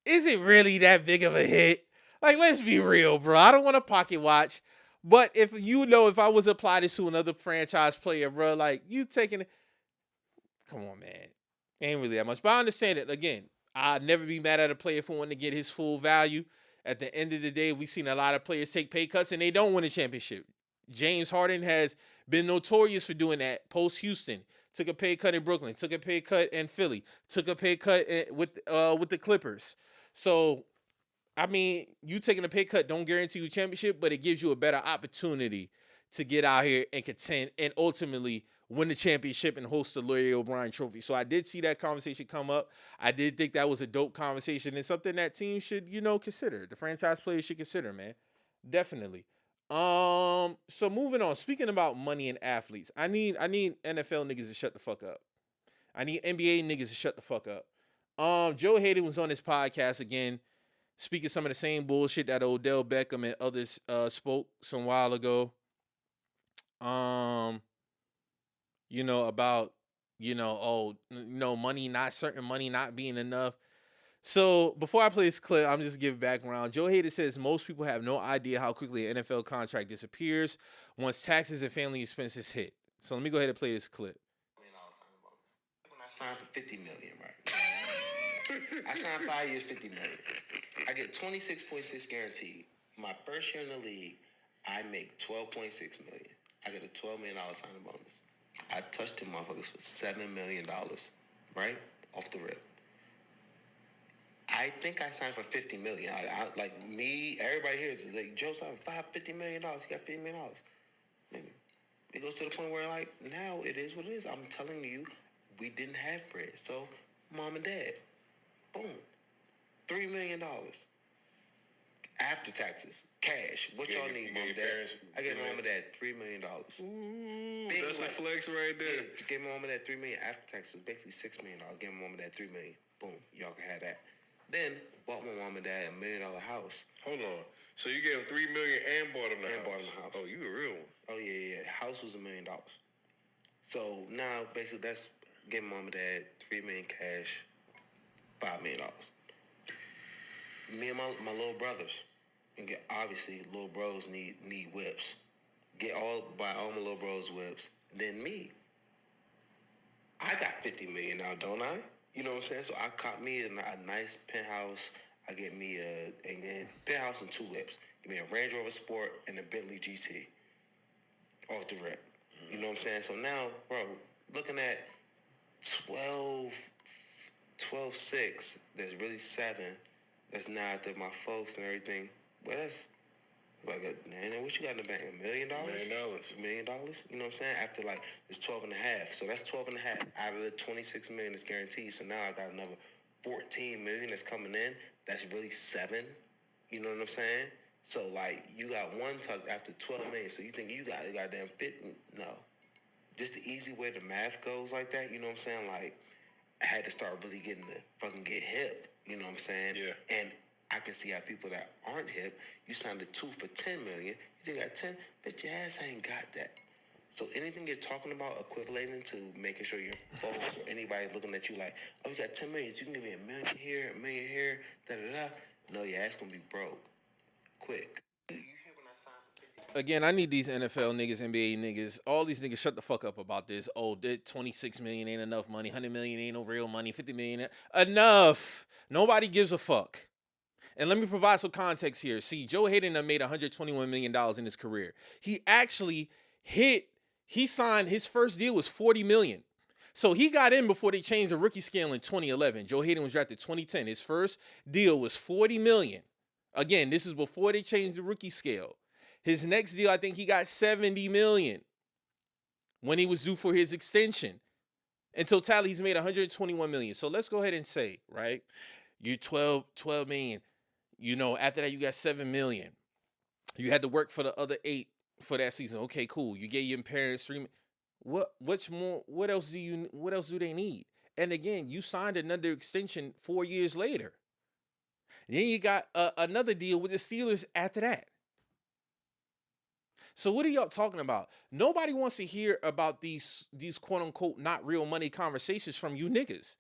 Is it really that big of a hit? Like, let's be real, bro. I don't want to pocket watch. But if I was to apply this to another franchise player, bro, like, you taking it. Come on, man. Ain't really that much. But I understand it. Again, I'd never be mad at a player for wanting to get his full value. At the end of the day, we've seen a lot of players take pay cuts and they don't win a championship. James Harden has been notorious for doing that post-Houston. Took a pay cut in Brooklyn. Took a pay cut in Philly. Took a pay cut with the Clippers. So, I mean, you taking a pay cut don't guarantee you a championship, but it gives you a better opportunity to get out here and contend and ultimately win the championship and host the Larry O'Brien trophy. So I did see that conversation come up. I did think that was a dope conversation and something that teams should, consider. The franchise players should consider, man. Definitely. So moving on. Speaking about money and athletes, I need NFL niggas to shut the fuck up. I need NBA niggas to shut the fuck up. Joe Haden was on his podcast again, speaking some of the same bullshit that Odell Beckham and others spoke some while ago. About money not being enough. So before I play this clip, I'm just giving background. Joe Haden says most people have no idea how quickly an NFL contract disappears once taxes and family expenses hit. So let me go ahead and play this clip. When I signed for $50 million, right? I signed 5 years, $50 million. I get 26.6 guaranteed. My first year in the league, I make 12.6 million. I get a $12 million signing bonus. I touched them motherfuckers for $7 million, right? Off the rip. I think I signed for $50 million. Everybody here is like, Joe signed $50 million. He got $50 million. Nigga, it goes to the point where, like, now it is what it is. I'm telling you, we didn't have bread. So, mom and dad, boom, $3 million. After taxes, cash. What y'all need, mom and dad? I gave mom and dad $3 million. Ooh, that's a flex right there. Yeah, gave mom and dad $3 million after taxes, basically $6 million. Gave mom and dad $3 million. Boom, y'all can have that. Then bought my mom and dad $1 million house. Hold on. So you gave them $3 million and bought them the house? Bought them the house. Oh, you a real one. Oh yeah. House was $1 million. So now basically that's giving mom and dad $3 million cash, $5 million. Me and my little brothers, and obviously little bros need whips. Buy all my little bros whips. Then me, I got $50 million now, don't I? You know what I'm saying? So I caught me a nice penthouse. I get me a penthouse and 2 whips. Give me a Range Rover Sport and a Bentley GT. Off the rip. You know what I'm saying? So now, bro, looking at 12.6, there's really 7. That's now after my folks and everything. Well, that's like what you got in the bank? $1 million? $1 million. You know what I'm saying? After like it's 12.5. So that's 12.5 out of the 26 million is guaranteed. So now I got another 14 million that's coming in. That's really 7. You know what I'm saying? So like you got one tucked after 12 million. So you think you got a goddamn fit? No. Just the easy way the math goes like that. You know what I'm saying? Like I had to start really getting to fucking get hip. You know what I'm saying? Yeah. And I can see how people that aren't hip, you signed a 2 for $10 million. You think got 10, but your ass ain't got that. So anything you're talking about equivalating to making sure your folks or anybody looking at you like, oh, you got 10 million, you can give me $1 million here, $1 million here, da-da-da. No, your ass gonna be broke. Quick. You hear when I signed for 50? Again, I need these NFL niggas, NBA niggas, all these niggas shut the fuck up about this. Oh, that 26 million ain't enough money. 100 million ain't no real money. 50 million. Enough. Nobody gives a fuck. And let me provide some context here. See, Joe Haden made $121 million in his career. He signed, his first deal was $40 million. So he got in before they changed the rookie scale in 2011. Joe Haden was drafted 2010. His first deal was $40 million. Again, this is before they changed the rookie scale. His next deal, I think he got $70 million when he was due for his extension. In totality, he's made $121 million. So let's go ahead and say, right, you're 12 million. You know, after that, you got $7 million. You had to work for the other 8 for that season. Okay, cool. You gave your parents $3 million. What else do they need? And again, you signed another extension 4 years later. Then you got another deal with the Steelers after that. So what are y'all talking about? Nobody wants to hear about these quote unquote not real money conversations from you niggas.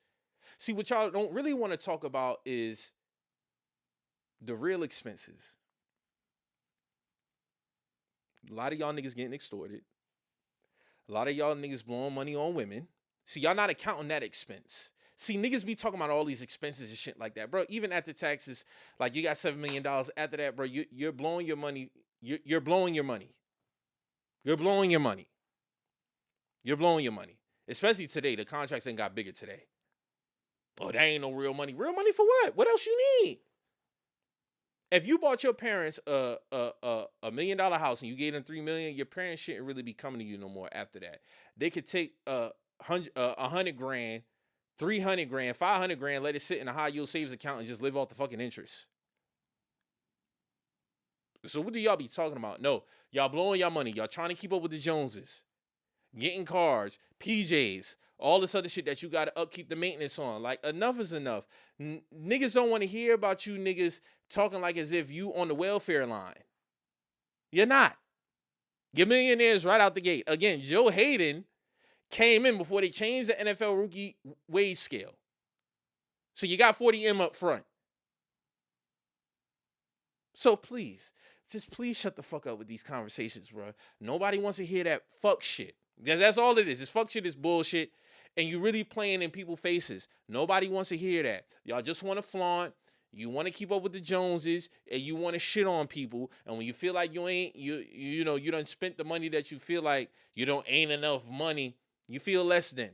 See, what y'all don't really want to talk about is the real expenses. A lot of y'all niggas getting extorted. A lot of y'all niggas blowing money on women. See, y'all not accounting that expense. See, niggas be talking about all these expenses and shit like that. Bro, even after taxes, like you got $7 million. After that, bro, you're blowing your money. You're blowing your money. You're blowing your money. You're blowing your money. Especially today. The contracts ain't got bigger today. Oh, that ain't no real money. Real money for what? What else you need? If you bought your parents a $1 million house and you gave them $3 million, your parents shouldn't really be coming to you no more after that. They could take $100 grand, $300 grand, $500 grand, let it sit in a high yield savings account and just live off the fucking interest. So what do y'all be talking about? No, y'all blowing y'all money. Y'all trying to keep up with the Joneses, getting cars, PJs, all this other shit that you got to upkeep the maintenance on. Like, enough is enough. Niggas don't want to hear about you niggas talking like as if you on the welfare line. You're not. You're millionaires right out the gate. Again, Joe Haden came in before they changed the NFL rookie wage scale. So you got 40M up front. So please, just please shut the fuck up with these conversations, bro. Nobody wants to hear that fuck shit. Because that's all it is. This fuck shit is bullshit. And you really playing in people's faces. Nobody wants to hear that. Y'all just want to flaunt. You want to keep up with the Joneses, and you want to shit on people. And when you feel like you done spent the money that you feel like ain't enough money, you feel less than.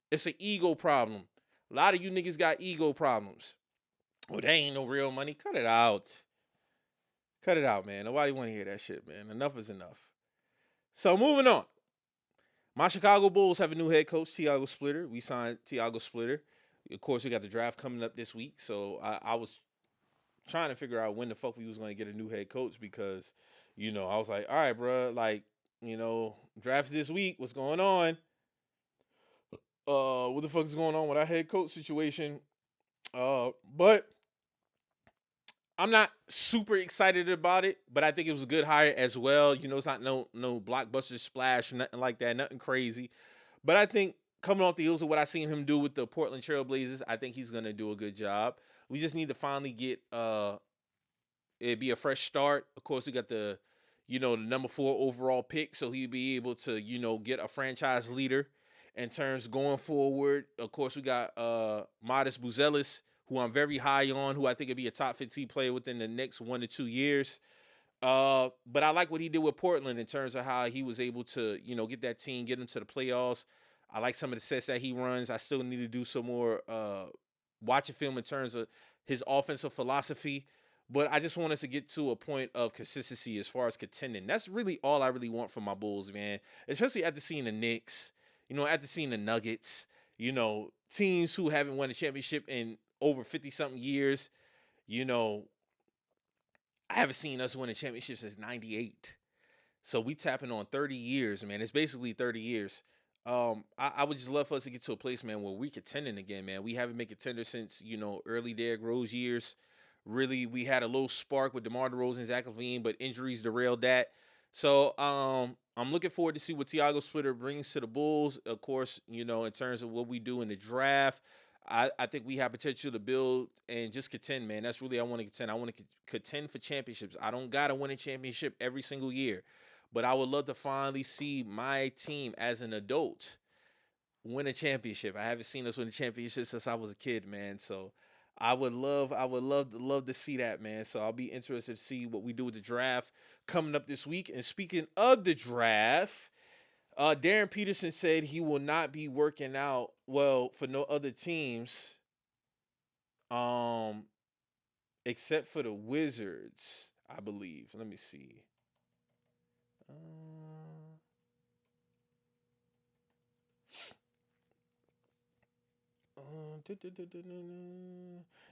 It's an ego problem. A lot of you niggas got ego problems. Oh, that ain't no real money. Cut it out. Cut it out, man. Nobody want to hear that shit, man. Enough is enough. So moving on. My Chicago Bulls have a new head coach, Tiago Splitter. We signed Tiago Splitter. Of course, we got the draft coming up this week, so I was trying to figure out when the fuck we was going to get a new head coach because, I was like, all right, bro, like, drafts this week. What's going on? What the fuck is going on with our head coach situation? But I'm not super excited about it, but I think it was a good hire as well. It's not no blockbuster splash, nothing like that, nothing crazy. But I think coming off the heels of what I seen him do with the Portland Trail Blazers, I think he's gonna do a good job. We just need to finally get it'd be a fresh start. Of course, we got the the number 4 overall pick, so he'd be able to get a franchise leader in terms going forward. Of course, we got Modest Buzelis, who I'm very high on, who I think would be a top 15 player within the next 1 to 2 years. But I like what he did with Portland in terms of how he was able to, get that team, get them to the playoffs. I like some of the sets that he runs. I still need to do some more watching film in terms of his offensive philosophy. But I just want us to get to a point of consistency as far as contending. That's really all I really want from my Bulls, man. Especially after seeing the Knicks, after seeing the Nuggets, teams who haven't won a championship in over 50-something years. I haven't seen us win a championship since 98. So we tapping on 30 years, man. It's basically 30 years. I would just love for us to get to a place, man, where we contending again, man. We haven't been contenders since, early Derrick Rose years. Really, we had a little spark with DeMar DeRozan and Zach LaVine, but injuries derailed that. So I'm looking forward to see what Tiago Splitter brings to the Bulls. Of course, in terms of what we do in the draft. I think we have potential to build and just contend, man. That's really I want to contend. I want to contend for championships. I don't got to win a championship every single year. But I would love to finally see my team as an adult win a championship. I haven't seen us win a championship since I was a kid, man. So I would love to see that, man. So I'll be interested to see what we do with the draft coming up this week. And speaking of the draft, Daryn Peterson said he will not be working out for no other teams, except for the Wizards, I believe. Let me see.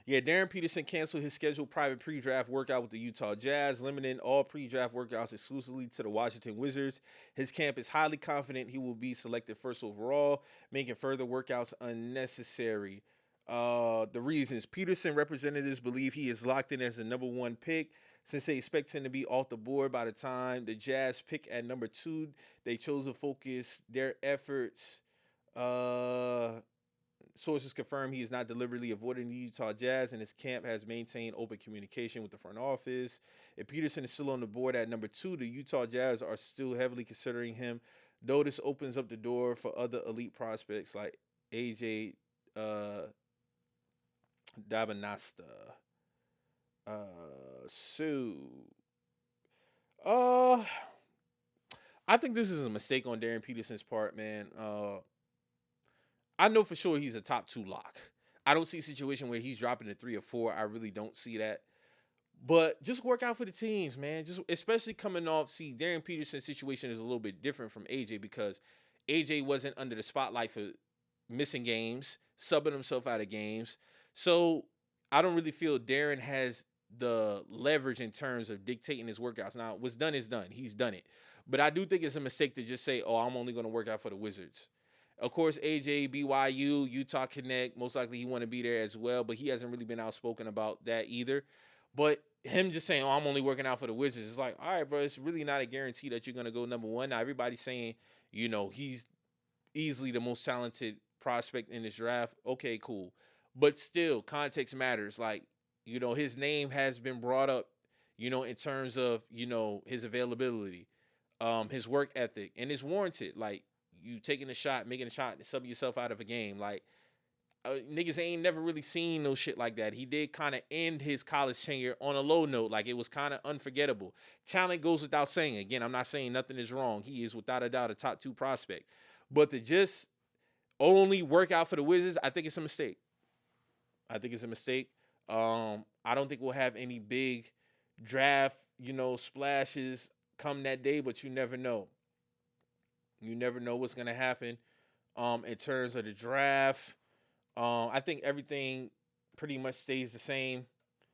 Yeah, Daryn Peterson canceled his scheduled private pre-draft workout with the Utah Jazz, limiting all pre-draft workouts exclusively to the Washington Wizards. His camp is highly confident he will be selected first overall, making further workouts unnecessary. The reasons: Peterson representatives believe he is locked in as the number 1 pick, since they expect him to be off the board by the time the Jazz pick at number 2. They chose to focus their efforts. Sources confirm he is not deliberately avoiding the Utah Jazz, and his camp has maintained open communication with the front office. If Peterson is still on the board at number 2, the Utah Jazz are still heavily considering him, though this opens up the door for other elite prospects like AJ Dabanasta. I think this is a mistake on Daryn Peterson's part, man. I know for sure he's a top 2 lock. I don't see a situation where he's dropping to 3 or 4. I really don't see that. But just work out for the teams, man. Just especially coming off. See, Daryn Peterson's situation is a little bit different from AJ because AJ wasn't under the spotlight for missing games, subbing himself out of games. So I don't really feel Daryn has the leverage in terms of dictating his workouts. Now, what's done is done. He's done it. But I do think it's a mistake to just say, oh, I'm only going to work out for the Wizards. Of course, AJ, BYU, Utah Connect, most likely he want to be there as well, but he hasn't really been outspoken about that either. But him just saying, oh, I'm only working out for the Wizards, it's like, all right, bro, it's really not a guarantee that you're going to go number one. Now, everybody's saying, he's easily the most talented prospect in this draft. Okay, cool. But still, context matters. Like, his name has been brought up, in terms of, his availability, his work ethic, and it's warranted. Like, you taking a shot, making a shot, and subbing yourself out of a game. Like, niggas ain't never really seen no shit like that. He did kind of end his college tenure on a low note. Like, it was kind of unforgettable. Talent goes without saying. Again, I'm not saying nothing is wrong. He is, without a doubt, a top 2 prospect. But to just only work out for the Wizards, I think it's a mistake. I don't think we'll have any big draft, splashes come that day, but you never know. You never know what's going to happen in terms of the draft. I think everything pretty much stays the same.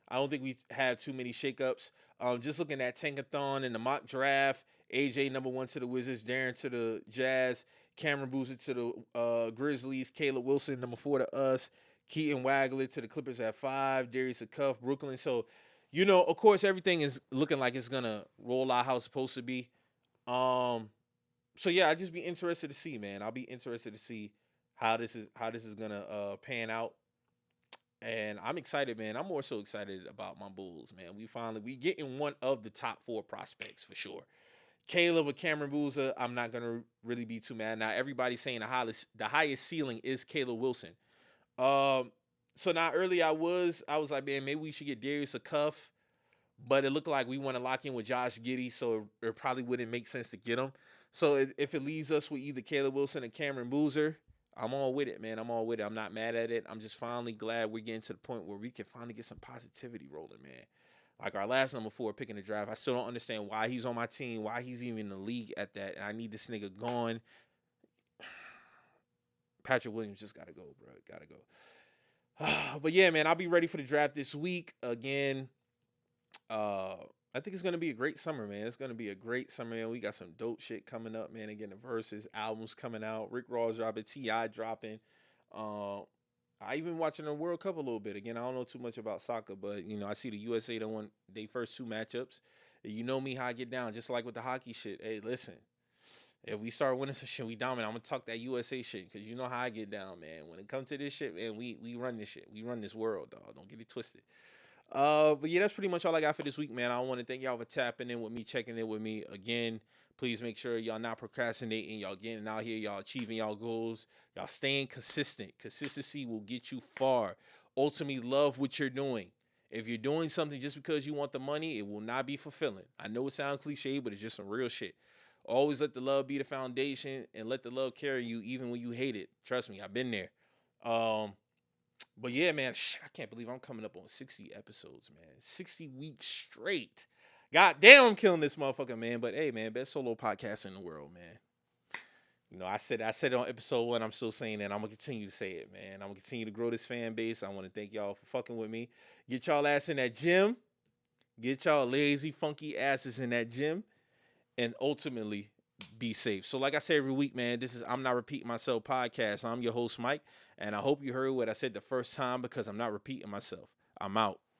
I don't think we have too many shakeups. Just looking at Tankathon and the mock draft, AJ number 1 to the Wizards, Daryn to the Jazz, Cameron Boozer to the Grizzlies, Caleb Wilson number 4 to us, Keaton Wagler to the Clippers at 5, Darius Cuff, Brooklyn. So, of course, everything is looking like it's going to roll out how it's supposed to be. So yeah, I'd just be interested to see, man. I'll be interested to see how this is gonna pan out. And I'm excited, man. I'm more so excited about my Bulls, man. We getting one of the top 4 prospects for sure. Caleb or Cameron Boozer, I'm not gonna really be too mad. Now everybody's saying the highest ceiling is Caleb Wilson. So now earlier I was like, man, maybe we should get Darius a cuff, but it looked like we want to lock in with Josh Giddey, so it probably wouldn't make sense to get him. So if it leaves us with either Caleb Wilson or Cameron Boozer, I'm all with it, man. I'm all with it. I'm not mad at it. I'm just finally glad we're getting to the point where we can finally get some positivity rolling, man. Like our last number 4 pick in the draft, I still don't understand why he's on my team, why he's even in the league at that. And I need this nigga gone. Patrick Williams just got to go, bro. Got to go. But yeah, man, I'll be ready for the draft this week. Again, I think it's going to be a great summer, man. It's going to be a great summer, man. We got some dope shit coming up, man. Again, the Verzuz albums coming out. Rick Ross dropping, T.I. dropping. I even watching the World Cup a little bit. Again, I don't know too much about soccer, but, I see the USA done won their first 2 matchups. You know me, how I get down, just like with the hockey shit. Hey, listen, if we start winning some shit, we dominate. I'm going to talk that USA shit because you know how I get down, man. When it comes to this shit, man, we run this shit. We run this world, dog. Don't get it twisted. But yeah, that's pretty much all I got for this week, man. I want to thank y'all for tapping in with me, checking in with me. Again, please make sure y'all not procrastinating. Y'all getting out here. Y'all achieving y'all goals. Y'all staying consistent. Consistency will get you far. Ultimately, love what you're doing. If you're doing something just because you want the money, it will not be fulfilling. I know it sounds cliche, but it's just some real shit. Always let the love be the foundation and let the love carry you even when you hate it. Trust me, I've been there. But yeah, man, I can't believe I'm coming up on 60 episodes, man. 60 weeks straight. God damn, I'm killing this motherfucker, man. But hey, man, best solo podcast in the world, man. I said it on episode 1. I'm still saying it. I'm going to continue to say it, man. I'm going to continue to grow this fan base. I want to thank y'all for fucking with me. Get y'all ass in that gym. Get y'all lazy, funky asses in that gym. And ultimately, be safe. So like I say every week, man, this is I'm Not Repeating Myself podcast. I'm your host, Mike. And I hope you heard what I said the first time because I'm not repeating myself. I'm out.